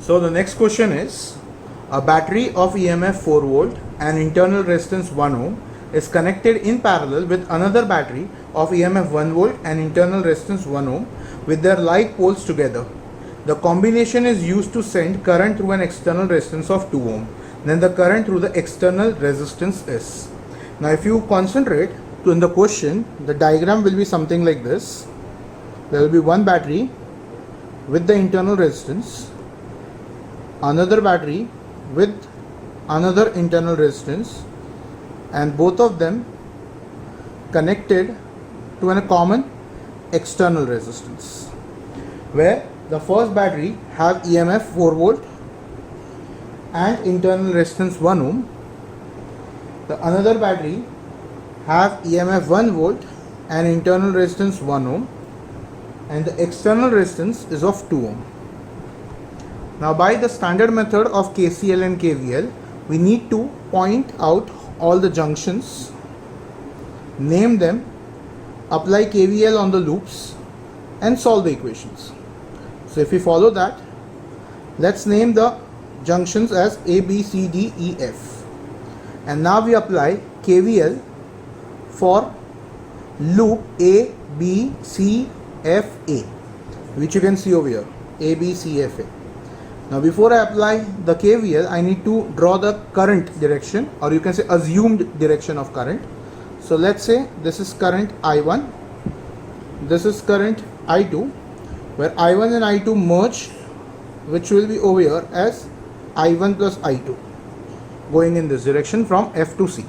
So the next question is, a battery of EMF 4 volt and internal resistance 1 ohm is connected in parallel with another battery of EMF 1 volt and internal resistance 1 ohm with their like poles together. The combination is used to send current through an external resistance of 2 ohm. Then the current through the external resistance is. Now if you concentrate to in the question, the diagram will be something like this. There will be one battery with the internal resistance, another battery with another internal resistance, and both of them connected to a common external resistance, where the first battery have EMF 4 volt and internal resistance 1 ohm. The another battery have EMF 1 volt and internal resistance 1 ohm, and the external resistance is of 2 ohm. Now by the standard method of KCL and KVL, we need to point out all the junctions, name them, apply KVL on the loops and solve the equations. So if we follow that, let's name the junctions as A, B, C, D, E, F. And now we apply KVL for loop A, B, C, F, A, which you can see over here, A, B, C, F, A. Now before I apply the KVL, I need to draw the current direction, or you can say assumed direction of current. So let's say this is current I1, this is current I2, where I1 and I2 merge, which will be over here as I1 plus I2, going in this direction from F to C.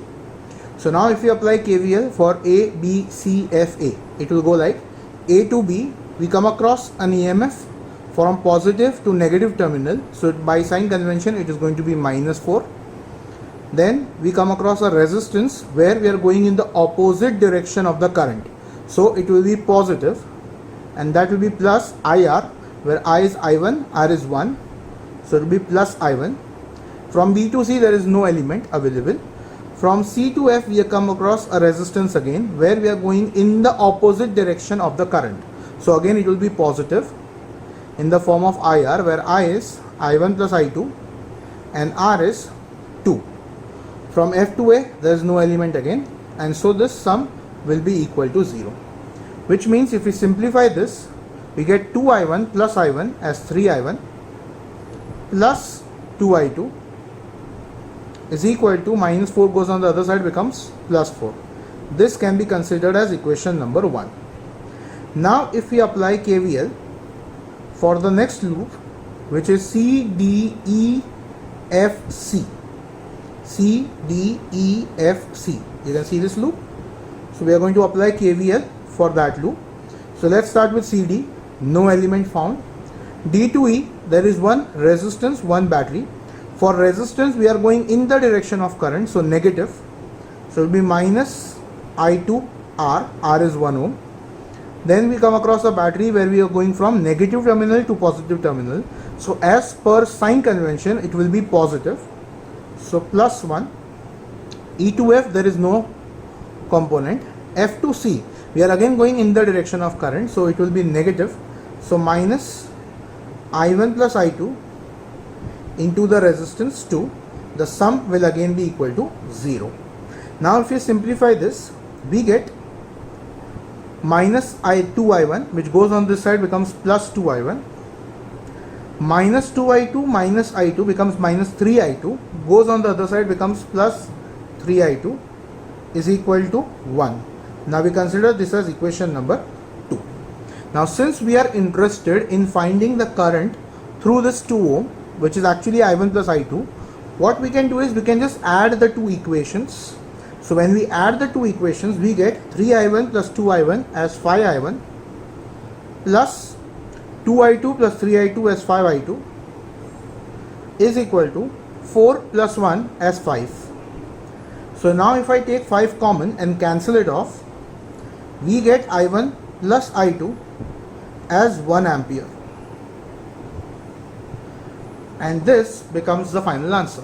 So now if we apply KVL for A, B, C, F, A, it will go like A to B, we come across an EMF from positive to negative terminal. So by sign convention it is going to be -4. Then we come across a resistance where we are going in the opposite direction of the current. So it will be positive, and that will be plus IR, where I is I1, R is 1. So it will be plus I1. From B to C there is no element available. From C to F we have come across a resistance again, where we are going in the opposite direction of the current. So again it will be positive in the form of IR, where I is I1 plus I2 and R is 2. From F to A there is no element again, and so this sum will be equal to 0. Which means if we simplify this, we get 2I1 plus I1 as 3I1 plus 2I2 is equal to -4 goes on the other side, becomes +4. This can be considered as equation number 1. Now if we apply KVL for the next loop, which is C, D, E, F, C. C, D, E, F, C. You can see this loop. So we are going to apply KVL for that loop. So let's start with CD, no element found. D to E, there is one resistance, one battery. For resistance we are going in the direction of current, so negative. So it will be minus I2 R, R is 1 ohm. Then we come across a battery where we are going from negative terminal to positive terminal. So as per sign convention it will be positive. So plus 1. E to F there is no component. F to C we are again going in the direction of current, so it will be negative. So minus I1 plus I2 into the resistance 2, the sum will again be equal to 0. Now if you simplify this, we get minus I2I1, which goes on this side, becomes plus 2I1. Minus 2I2 minus I2 becomes minus 3I2, goes on the other side, becomes plus 3I2, is equal to 1. Now we consider this as equation number 2. Now since we are interested in finding the current through this 2 ohm, which is actually I1 plus I2, what we can do is we can just add the two equations. So when we add the two equations, we get 3I1 plus 2I1 as 5I1 plus 2I2 plus 3I2 as 5I2 is equal to 4 plus 1 as 5. So now if I take 5 common and cancel it off, we get I1 plus I2 as 1 ampere. And this becomes the final answer.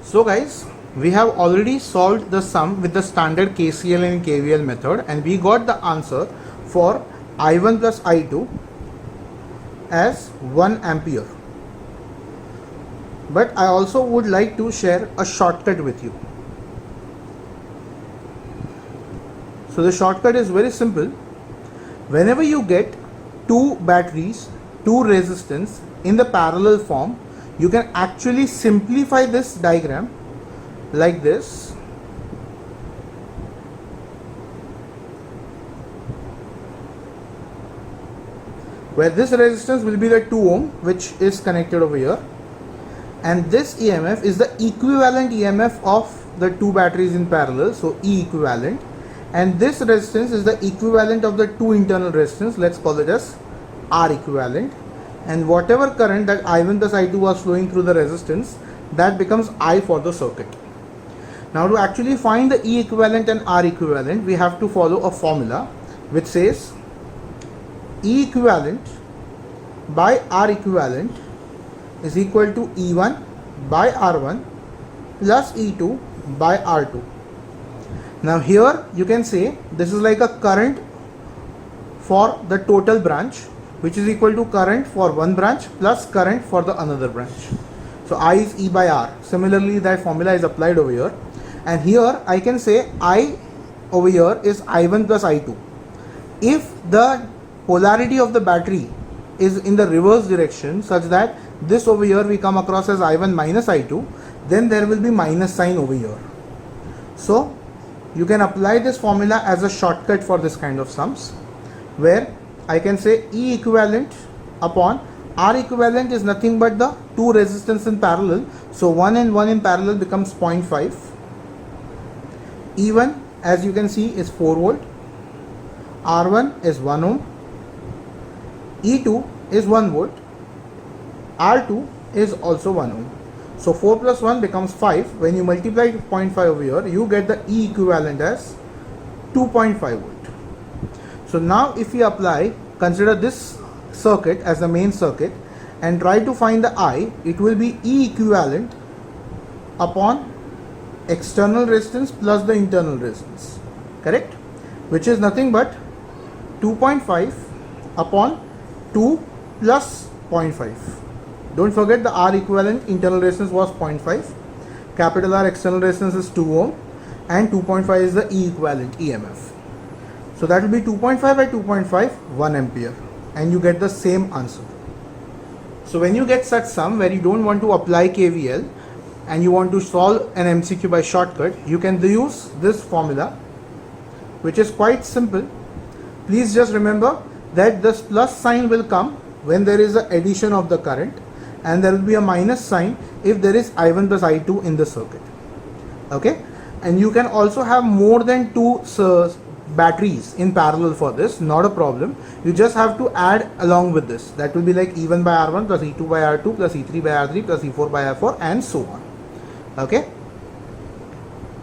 So guys, we have already solved the sum with the standard KCL and KVL method, and we got the answer for I1 plus I2 as 1 ampere. but I also would like to share a shortcut with you. So the shortcut is very simple. Whenever you get two batteries, two resistance in the parallel form, you can actually simplify this diagram like this. Where this resistance will be the 2 ohm which is connected over here, and this EMF is the equivalent EMF of the two batteries in parallel, so E equivalent, and this resistance is the equivalent of the two internal resistance, let's call it as R equivalent, and whatever current that I1 plus I2 was flowing through the resistance, that becomes I for the circuit. Now to actually find the E equivalent and R equivalent, we have to follow a formula which says E equivalent by R equivalent is equal to E1 by R1 plus E2 by R2. Now here you can say this is like a current for the total branch, which is equal to current for one branch plus current for the another branch. So I is E by R. Similarly, that formula is applied over here, and here I can say I over here is I1 plus I2. If the polarity of the battery is in the reverse direction, such that this over here we come across as I1 minus I2, then there will be minus sign over here. So you can apply this formula as a shortcut for this kind of sums, where I can say E equivalent upon R equivalent is nothing but the two resistance in parallel, so 1 and 1 in parallel becomes 0.5. E1, as you can see, is 4 volt, R1 is 1 ohm, E2 is 1 volt, R2 is also 1 ohm. So 4 plus 1 becomes 5. When you multiply 0.5 over here, you get the E equivalent as 2.5 volt. So now if we apply, consider this circuit as the main circuit and try to find the I, it will be E equivalent upon external resistance plus the internal resistance, correct? Which is nothing but 2.5 upon 2 plus 0.5. Don't forget the R equivalent internal resistance was 0.5, capital R external resistance is 2 ohm, and 2.5 is the E equivalent EMF. So that will be 2.5 by 2.5, 1 ampere, and you get the same answer. So when you get such sum where you don't want to apply KVL and you want to solve an MCQ by shortcut, you can use this formula, which is quite simple. Please just remember that this plus sign will come when there is an addition of the current, and there will be a minus sign if there is I1 plus I2 in the circuit. Okay, and you can also have more than two batteries in parallel for this, not a problem. You just have to add along with this. That will be like E1 by R1 plus E2 by R2 plus E3 by R3 plus E4 by R4 and so on. Okay.